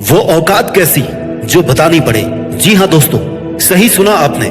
वो औकात कैसी जो बतानी पड़े। जी हाँ दोस्तों, सही सुना आपने।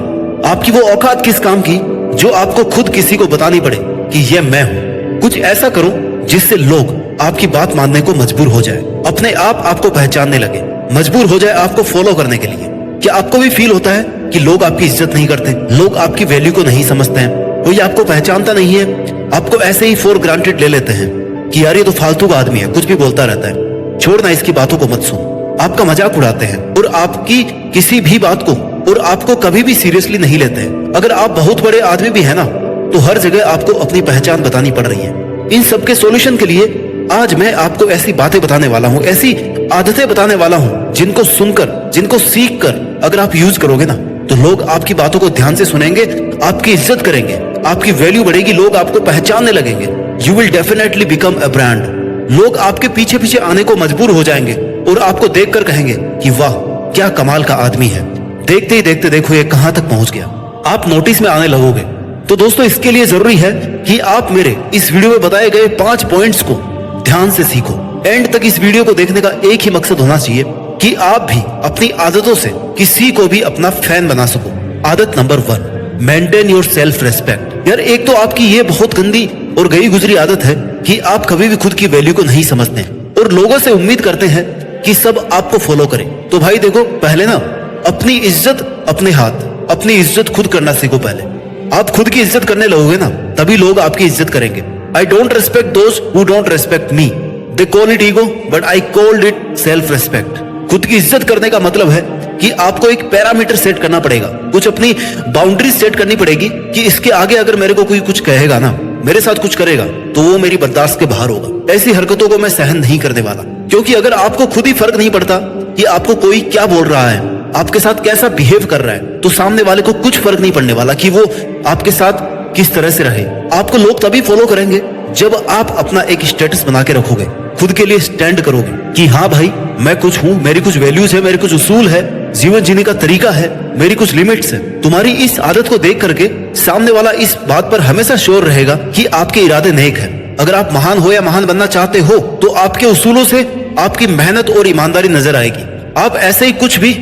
आपकी वो औकात किस काम की जो आपको खुद किसी को बतानी पड़े कि ये मैं हूं। कुछ ऐसा करो जिससे लोग आपकी बात मानने को मजबूर हो जाए, अपने आप आपको पहचानने लगे, मजबूर हो जाए आपको फॉलो करने के लिए। क्या आपको भी फील होता है कि लोग आपकी इज्जत नहीं करते, लोग आपकी वैल्यू को नहीं समझते हैं, कोई आपको पहचानता नहीं है, आपको ऐसे ही फॉर ग्रांटेड ले लेते हैं कि यार ये तो फालतू का आदमी है, कुछ भी बोलता रहता है, छोड़ना इसकी बातों को मत सुन। आपका मजाक उड़ाते हैं और आपकी किसी भी बात को और आपको कभी भी सीरियसली नहीं लेते हैं। अगर आप बहुत बड़े आदमी भी है ना, तो हर जगह आपको अपनी पहचान बतानी पड़ रही है। इन सब के सॉल्यूशन के लिए आज मैं आपको ऐसी बातें बताने वाला हूँ, ऐसी आदतें बताने वाला हूँ जिनको सुनकर, जिनको सीख कर अगर आप यूज करोगे ना, तो लोग आपकी बातों को ध्यान से सुनेंगे, आपकी इज्जत करेंगे, आपकी वैल्यू बढ़ेगी, लोग आपको पहचानने लगेंगे। You will definitely become a brand. लोग आपके पीछे पीछे आने को मजबूर हो जाएंगे और आपको देखकर कहेंगे कि वाह क्या कमाल का आदमी है। देखते ही देखते देखो ये कहां तक पहुंच गया, आप नोटिस में आने लगोगे। तो दोस्तों, इसके लिए जरूरी है कि आप मेरे इस वीडियो में बताए गए 5 पॉइंट्स को ध्यान से सीखो। एंड तक इस वीडियो को देखने का एक ही मकसद होना चाहिए कि आप भी अपनी आदतों से किसी को भी अपना फैन बना सको। आदत number 1, maintain your self respect. यार एक तो आपकी ये बहुत गंदी और गई गुजरी आदत है कि आप कभी भी खुद की वैल्यू को नहीं समझते और लोगों से उम्मीद करते हैं कि सब आपको फॉलो करें। तो भाई देखो, पहले ना अपनी इज्जत अपने हाथ, अपनी इज्जत खुद करना सीखो। पहले आप खुद की इज्जत करने लगोगे ना, तभी लोग आपकी इज्जत करेंगे। I don't respect those who don't respect me, they call it ego but I called it self respect. खुद की इज्जत करने का मतलब है कि आपको एक पैरामीटर सेट करना पड़ेगा, कुछ अपनी बाउंड्री सेट करनी पड़ेगी कि इसके आगे अगर मेरे को कोई कुछ कहेगा ना, मेरे साथ कुछ करेगा, तो वो मेरी बर्दाश्त के बाहर होगा। ऐसी हरकतों को मैं सहन नहीं करने वाला। क्योंकि अगर आपको खुद ही फर्क नहीं पड़ता कि आपको कोई क्या बोल रहा है, आपके साथ कैसा बिहेव कर रहा है, तो सामने वाले को कुछ फर्क नहीं पड़ने वाला कि वो आपके साथ किस तरह से रहे। आपको लोग तभी फॉलो करेंगे जब आप अपना एक स्टेटस बना के रखोगे, खुद के लिए स्टैंड करोगे कि हाँ भाई मैं कुछ हूँ, मेरी कुछ वैल्यूज है, मेरे कुछ उसूल है, जीवन जीने का तरीका है, मेरी कुछ लिमिट्स है। तुम्हारी इस आदत को देख करके सामने वाला इस बात पर हमेशा श्योर रहेगा कि आपके इरादे नेक है। अगर आप महान हो या महान बनना चाहते हो, तो आपके उसूलों से आपकी मेहनत और ईमानदारी नजर आएगी। आप ऐसे ही कुछ भी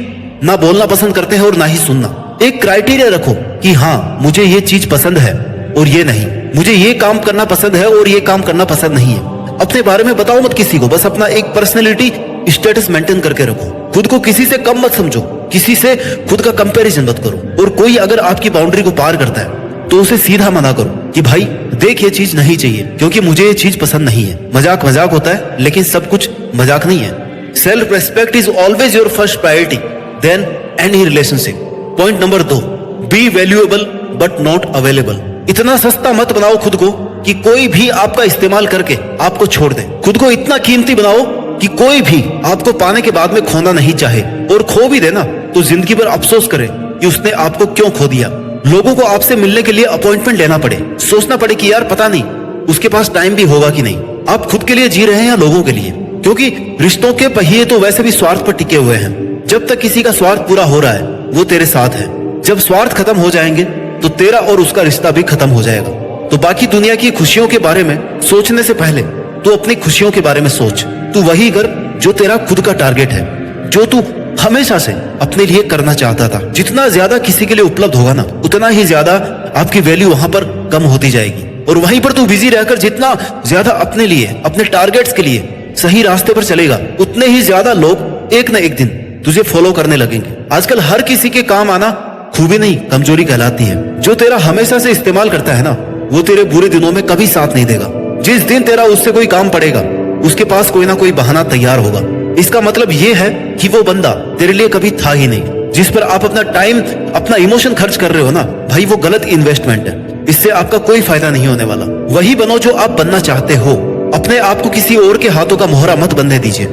ना बोलना पसंद करते हैं और ना ही सुनना। एक क्राइटेरिया रखो कि हाँ मुझे ये चीज पसंद है और ये नहीं, मुझे ये काम करना पसंद है और ये काम करना पसंद नहीं है। अपने बारे में बताओ मत किसी को, बस अपना एक पर्सनैलिटी स्टेटस मेंटेन करके रखो। खुद को किसी से कम मत समझो, किसी से खुद का कंपैरिजन मत करो। और कोई अगर आपकी बाउंड्री को पार करता है तो उसे सीधा मना करो कि भाई देख ये चीज नहीं चाहिए, क्योंकि मुझे ये चीज पसंद नहीं है। मजाक मजाक होता है, लेकिन सब कुछ मजाक नहीं है। Self respect is always your first priority then any relationship. Point number 2, be valuable but not available. इतना सस्ता मत बनाओ खुद को कि कोई भी आपका इस्तेमाल करके आपको छोड़ दे। खुद को इतना कीमती बनाओ कि कोई भी आपको पाने के बाद में खोना नहीं चाहे, और खो भी देना तो जिंदगी भर अफसोस करे कि उसने आपको क्यों खो दिया। लोगों को आपसे मिलने के लिए अपॉइंटमेंट लेना पड़े, सोचना पड़े कि यार पता नहीं उसके पास टाइम भी होगा कि नहीं। आप खुद के लिए जी रहे हैं या लोगों के लिए? क्योंकि रिश्तों के पहिए तो वैसे भी स्वार्थ पर टिके हुए हैं। जब तक किसी का स्वार्थ पूरा हो रहा है वो तेरे साथ है, जब स्वार्थ खत्म हो जाएंगे तो तेरा और उसका रिश्ता भी खत्म हो जाएगा। तो बाकी दुनिया की खुशियों के बारे में सोचने से पहले तू अपनी खुशियों के बारे में सोच। तू वही कर जो तेरा खुद का टारगेट है, जो तू हमेशा से अपने लिए करना चाहता था। जितना ज्यादा किसी के लिए उपलब्ध होगा ना, उतना ही ज्यादा आपकी वैल्यू वहां पर कम होती जाएगी। और वहीं पर तू बिजी रहकर जितना ज्यादा अपने लिए, अपने टारगेट्स के लिए सही रास्ते पर चलेगा, उतने ही ज्यादा लोग एक न एक दिन तुझे फॉलो करने लगेंगे। आजकल हर किसी के काम आना खूबी नहीं, कमजोरी कहलाती है। जो तेरा हमेशा से इस्तेमाल करता है ना, वो तेरे बुरे दिनों में कभी साथ नहीं देगा। जिस दिन तेरा उससे कोई काम पड़ेगा, उसके पास कोई ना कोई बहाना तैयार होगा। इसका मतलब ये है कि वो बंदा तेरे लिए कभी था ही नहीं। जिस पर आप अपना टाइम, अपना इमोशन खर्च कर रहे हो ना भाई, वो गलत इन्वेस्टमेंट है। इससे आपका कोई फायदा नहीं होने वाला। वही बनो जो आप बनना चाहते हो। अपने आप को किसी और के हाथों का मोहरा मत बनने दीजिए।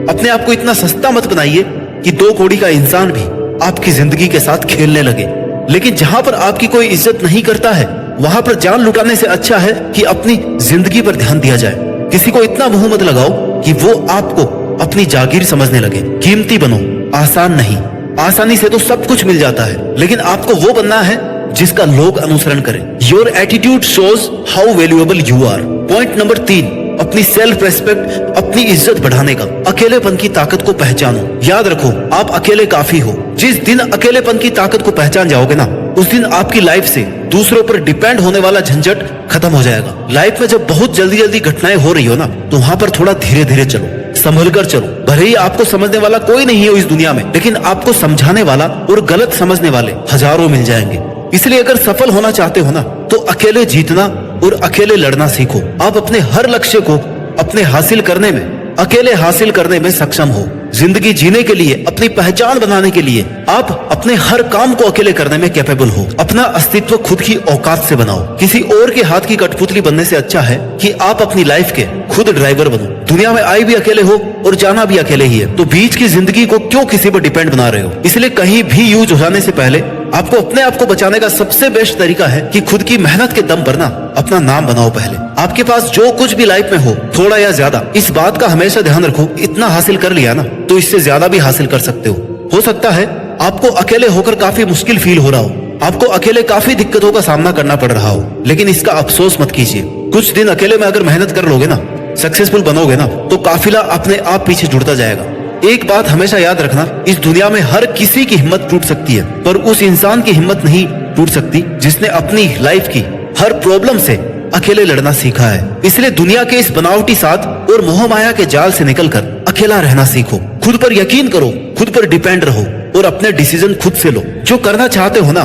अपने आप को इतना सस्ता मत बनाइए कि 2 कौड़ी का इंसान भी आपकी जिंदगी के साथ खेलने लगे। लेकिन जहां पर आपकी कोई इज्जत नहीं करता है, वहां पर जान लुटाने से अच्छा है कि अपनी जिंदगी पर ध्यान दिया जाए। किसी को इतना मुंह मत लगाओ कि वो आपको अपनी जागीर समझने लगे। कीमती बनो, आसान नहीं। आसानी से तो सब कुछ मिल जाता है, लेकिन आपको वो बनना है जिसका लोग अनुसरण करें। Your attitude shows how valuable you are. Point number 3, अपनी सेल्फ रेस्पेक्ट, अपनी इज्जत बढ़ाने का। अकेलेपन की ताकत को पहचानो। याद रखो, आप अकेले काफी हो। जिस दिन अकेलेपन की ताकत को पहचान जाओगे ना, उस दिन आपकी लाइफ से दूसरों पर डिपेंड होने वाला झंझट खत्म हो जाएगा। लाइफ में जब बहुत जल्दी जल्दी घटनाएं हो रही हो ना, तो वहां पर थोड़ा धीरे धीरे चलो, संभल कर चलो। भले ही आपको समझने वाला कोई नहीं हो इस दुनिया में, लेकिन आपको समझाने वाला और गलत समझने वाले हजारों मिल जाएंगे। इसलिए अगर सफल होना चाहते हो ना, तो अकेले जीतना और अकेले लड़ना सीखो। आप अपने हर लक्ष्य को अपने हासिल करने में, अकेले हासिल करने में सक्षम हो। जिंदगी जीने के लिए, अपनी पहचान बनाने के लिए आप अपने हर काम को अकेले करने में कैपेबल हो। अपना अस्तित्व खुद की औकात से बनाओ। किसी और के हाथ की कठपुतली बनने से अच्छा है कि आप अपनी लाइफ के खुद ड्राइवर बनो। दुनिया में आए भी अकेले हो और जाना भी अकेले ही है, तो बीच की जिंदगी को क्यों किसी पर डिपेंड बना रहे हो। इसलिए कहीं भी यूज हो जाने से पहले आपको अपने आप को बचाने का सबसे बेस्ट तरीका है कि खुद की मेहनत के दम पर ना अपना नाम बनाओ। पहले आपके पास जो कुछ भी लाइफ में हो, थोड़ा या ज्यादा, इस बात का हमेशा ध्यान रखो, इतना हासिल कर लिया ना तो इससे ज्यादा भी हासिल कर सकते हो सकता है आपको अकेले होकर काफी मुश्किल फील हो रहा हो, आपको अकेले काफी दिक्कतों का सामना करना पड़ रहा हो, लेकिन इसका अफसोस मत कीजिए। कुछ दिन अकेले में अगर मेहनत कर लोगे ना, सक्सेसफुल बनोगे ना, तो काफिला अपने आप पीछे जुड़ता जाएगा। एक बात हमेशा याद रखना, इस दुनिया में हर किसी की हिम्मत टूट सकती है, पर उस इंसान की हिम्मत नहीं टूट सकती जिसने अपनी लाइफ की हर प्रॉब्लम से अकेले लड़ना सीखा है। इसलिए दुनिया के इस बनावटी साथ और मोह माया के जाल से निकलकर अकेला रहना सीखो। खुद पर यकीन करो, खुद पर डिपेंड रहो और अपने डिसीजन खुद से लो। जो करना चाहते हो ना,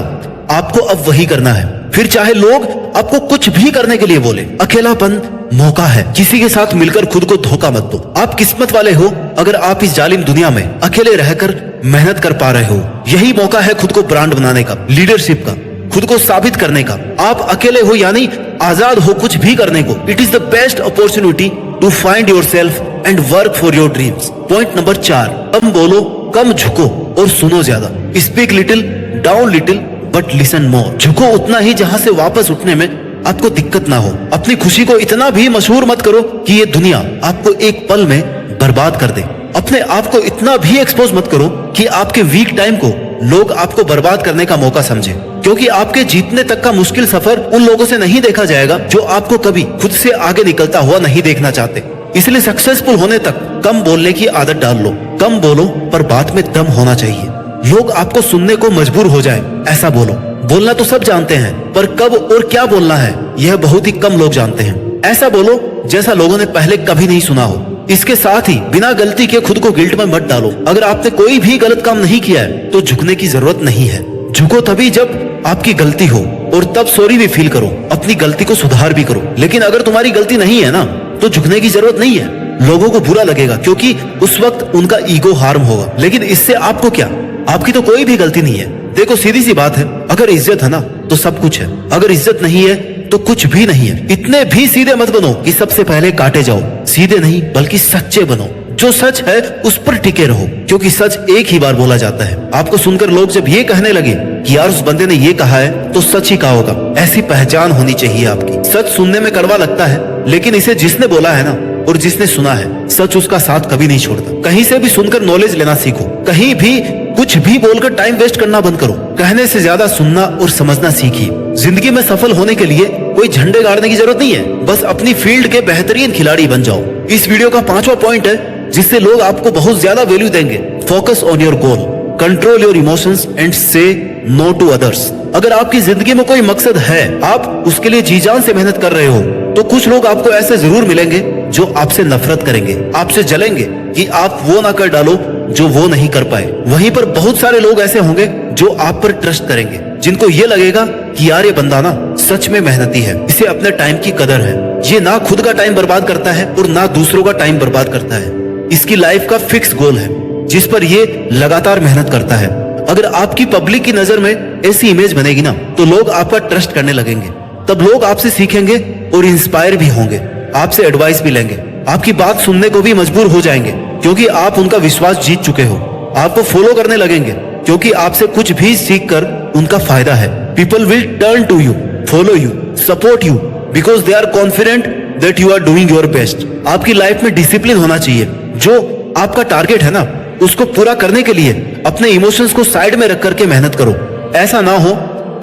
आपको अब वही करना है, फिर चाहे लोग आपको कुछ भी करने के लिए बोले। अकेलापन मौका है, किसी के साथ मिलकर खुद को धोखा मत दो। आप किस्मत वाले हो अगर आप इस जालिम दुनिया में अकेले रहकर मेहनत कर पा रहे हो। यही मौका है खुद को ब्रांड बनाने का, लीडरशिप का, खुद को साबित करने का। आप अकेले हो यानी आजाद हो कुछ भी करने को। It is the best opportunity to find yourself and work for your dreams. Point number 4, कम बोलो, कम झुको और सुनो ज्यादा। Speak little, down little, but listen more. झुको उतना ही जहां से वापस उठने में आपको दिक्कत ना हो। अपनी खुशी को इतना भी मशहूर मत करो कि ये दुनिया आपको एक पल में बर्बाद कर दे। अपने आप को इतना भी एक्सपोज मत करो कि आपके वीक टाइम को लोग आपको बर्बाद करने का मौका समझे, क्योंकि आपके जीतने तक का मुश्किल सफर उन लोगों से नहीं देखा जाएगा जो आपको कभी खुद से आगे निकलता हुआ नहीं देखना चाहते। इसलिए सक्सेसफुल होने तक कम बोलने की आदत डाल लो। कम बोलो पर बात में दम होना चाहिए। लोग आपको सुनने को मजबूर हो जाए ऐसा बोलो। बोलना तो सब जानते हैं, पर कब और क्या बोलना है यह बहुत ही कम लोग जानते हैं। ऐसा बोलो जैसा लोगों ने पहले कभी नहीं सुना हो। इसके साथ ही बिना गलती के खुद को गिल्ट में मत डालो। अगर आपने कोई भी गलत काम नहीं किया है तो झुकने की जरूरत नहीं है। झुको तभी जब आपकी गलती हो और तब सॉरी भी फील करो, अपनी गलती को सुधार भी करो। लेकिन अगर तुम्हारी गलती नहीं है ना, तो झुकने की जरूरत नहीं है। लोगों को बुरा लगेगा क्योंकि उस वक्त उनका ईगो हार्म होगा, लेकिन इससे आपको क्या, आपकी तो कोई भी गलती नहीं है। देखो सीधी सी बात है, अगर इज्जत है ना तो सब कुछ है, अगर इज्जत नहीं है तो कुछ भी नहीं है। इतने भी सीधे मत बनो कि सबसे पहले काटे जाओ। सीधे नहीं बल्कि सच्चे बनो। जो सच है उस पर टिके रहो, क्योंकि सच एक ही बार बोला जाता है। आपको सुनकर लोग जब ये कहने लगे कि यार उस बंदे ने ये कहा है तो सच ही कहा होगा, ऐसी पहचान होनी चाहिए आपकी। सच सुनने में कड़वा लगता है, लेकिन इसे जिसने बोला है ना और जिसने सुना है, सच उसका साथ कभी नहीं छोड़ता। कहीं से भी सुनकर नॉलेज लेना सीखो। कहीं भी कुछ भी बोलकर टाइम वेस्ट करना बंद करो। कहने से ज्यादा सुनना और समझना सीखिए। जिंदगी में सफल होने के लिए कोई झंडे गाड़ने की जरूरत नहीं है, बस अपनी फील्ड के बेहतरीन खिलाड़ी बन जाओ। इस वीडियो का 5वां पॉइंट है जिससे लोग आपको बहुत ज्यादा वैल्यू देंगे। Focus on your goal, control your emotions and से नो टू अदर्स। अगर आपकी जिंदगी में कोई मकसद है, आप उसके लिए जी जान से मेहनत कर रहे हो, तो कुछ लोग आपको ऐसे जरूर मिलेंगे जो आपसे नफरत करेंगे, आपसे जलेंगे कि आप वो ना कर डालो जो वो नहीं कर पाए। वहीं पर बहुत सारे लोग ऐसे होंगे जो आप पर ट्रस्ट करेंगे, जिनको ये लगेगा कि यार ये बंदा ना सच में मेहनती है, इसे अपने टाइम की कदर है। ये ना खुद का टाइम बर्बाद करता है और ना दूसरों का टाइम बर्बाद करता है। इसकी लाइफ का फिक्स गोल है जिस पर ये लगातार मेहनत करता है। अगर आपकी पब्लिक की नजर में ऐसी इमेज बनेगी ना, तो लोग आपका ट्रस्ट करने लगेंगे। तब लोग आपसे सीखेंगे और इंस्पायर भी होंगे, आपसे एडवाइस भी लेंगे, आपकी बात सुनने को भी मजबूर हो जाएंगे, क्योंकि आप उनका विश्वास जीत चुके हो। आपको फॉलो करने लगेंगे क्योंकि आपसे कुछ भी सीख कर उनका फायदा है। People will turn to you, follow you, support you because they are confident that you are doing your best. आपकी लाइफ में डिसिप्लिन होना चाहिए। जो आपका टारगेट है ना, उसको पूरा करने के लिए अपने इमोशंस को साइड में रख करके मेहनत करो। ऐसा ना हो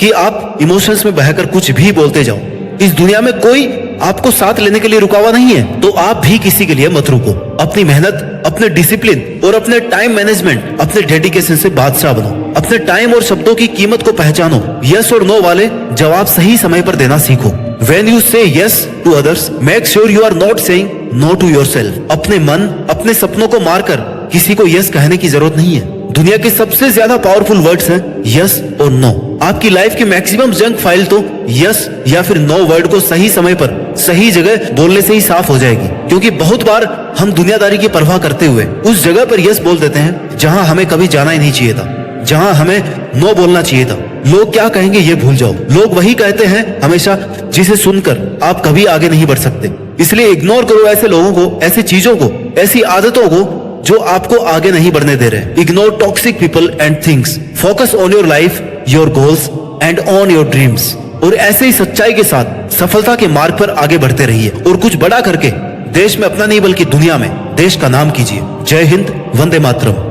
कि आप इमोशंस में बहकर कुछ भी बोलते जाओ। इस दुनिया में कोई आपको साथ लेने के लिए रुका हुआ नहीं है, तो आप भी किसी के लिए मत रुको। अपनी मेहनत, अपने डिसिप्लिन और अपने टाइम मैनेजमेंट, अपने डेडिकेशन से बादशाह बनो। अपने टाइम और शब्दों की कीमत को पहचानो। यस और नो वाले जवाब सही समय पर देना सीखो। When you say yes to others, make sure you are not saying no to yourself. अपने मन, अपने सपनों को मारकर किसी को यस कहने की जरूरत नहीं है। दुनिया के सबसे ज्यादा पावरफुल वर्ड्स हैं यस और नो। आपकी लाइफ की मैक्सिमम जंक फाइल तो यस या फिर नो वर्ड को सही समय पर सही जगह बोलने से ही साफ हो जाएगी। क्योंकि बहुत बार हम दुनियादारी की परवाह करते हुए उस जगह पर यस बोल देते हैं जहां हमें कभी जाना ही नहीं चाहिए था, जहां हमें नो बोलना चाहिए था। लोग क्या कहेंगे ये भूल जाओ। लोग वही कहते हैं हमेशा जिसे सुनकर आप कभी आगे नहीं बढ़ सकते। इसलिए इग्नोर करो ऐसे लोगों को, ऐसी चीजों को, ऐसी आदतों को जो आपको आगे नहीं बढ़ने दे रहे। Ignore toxic people and things. Focus on your life, your goals and on your dreams. और ऐसे ही सच्चाई के साथ सफलता के मार्ग पर आगे बढ़ते रहिए और कुछ बड़ा करके देश में अपना नहीं बल्कि दुनिया में देश का नाम कीजिए। जय हिंद, वंदे मातरम।